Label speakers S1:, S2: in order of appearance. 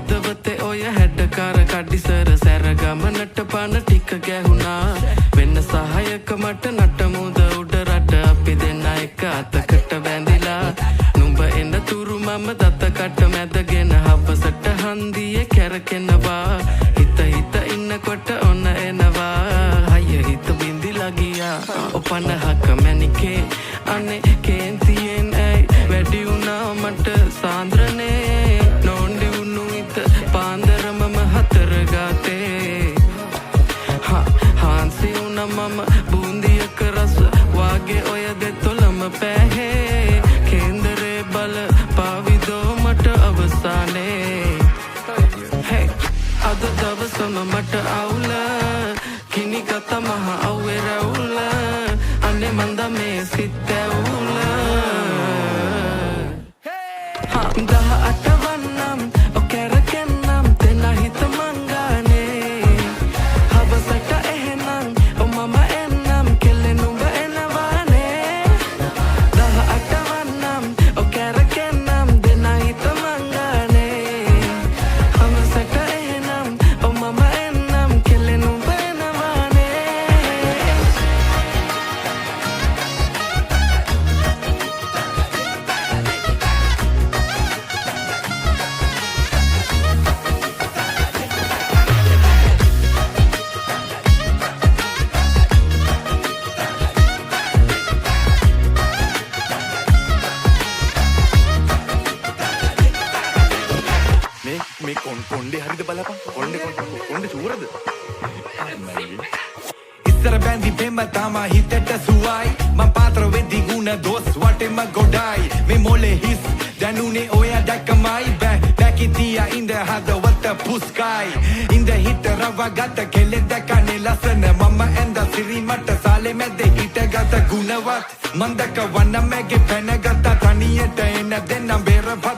S1: හදවතේ ඔය හැඩකාර කඩිසර සැර ගමනට පන ටික ගැහුණා වෙන්න සහායක මට නටමුද උඩ රට අපි දෙන්න එක අතකට බැඳිලා නුඹ එන තුරු මම දතකට මැදගෙන හවසට හන්දියේ කැරකෙනවා හිත හිත ඉන්නකොට ඔන්න එනවා හය හිත බින්දිලා ගියා ඔපනහක මැනිකේ අනේ කේන්තියෙන් ඇයි වැඩි වුණා මට සාන්ද්‍රනේ නොන්ඩි වුණු හිත පාන්දර මම හතර ගාතේ හාන්සි වුණා මම බූන්දියක රස වාගේ ඔය දෙතොලම පැහේ කේන්දරේ බල පාවිදෝ මට අවසානේ hey අද දවසම මට අවුල කිනි කත මහ අව්වේ රැවුල අනේ මන්ද මේ සිත් ඇවුල 18 වන්නම් ඔකරකෙන්නම් දෙන හිත මංගානේ හවසට එහෙනම් මම එන්නම් කෙල්ලෙන් උඹ එනවානේ 18 වන්නම් ඔකරකෙන්නම් දෙන හිත මංගානේ හවසට එහෙනම් මම එන්නම් කෙල්ලෙන් උඹ එනවානේ
S2: මේ කොණ්ඩේ හරිද බලපන් කොණ්ඩේ චූරද ඉස්සර බැඳි බෙම්ම තමා හිතට සුවයි මං පාත්‍ර වෙද්දි ගුණ දොස් වටෙම ගොඩයි මේ මොලේ හිස් දැනුනේ ඔය දැක්කමයි බැකිතියා ඉඳ හදවත පුස්කයි ඉඳ හිට රවගත කෙලෙ දැකනේ ලස්සන මම ඇඳ සිරිමට සාලේ මැද හිටගත ගුණවත් මන්දක වන්න මැගේ පැනගත තනියට එන දෙන්නම් බේරපත්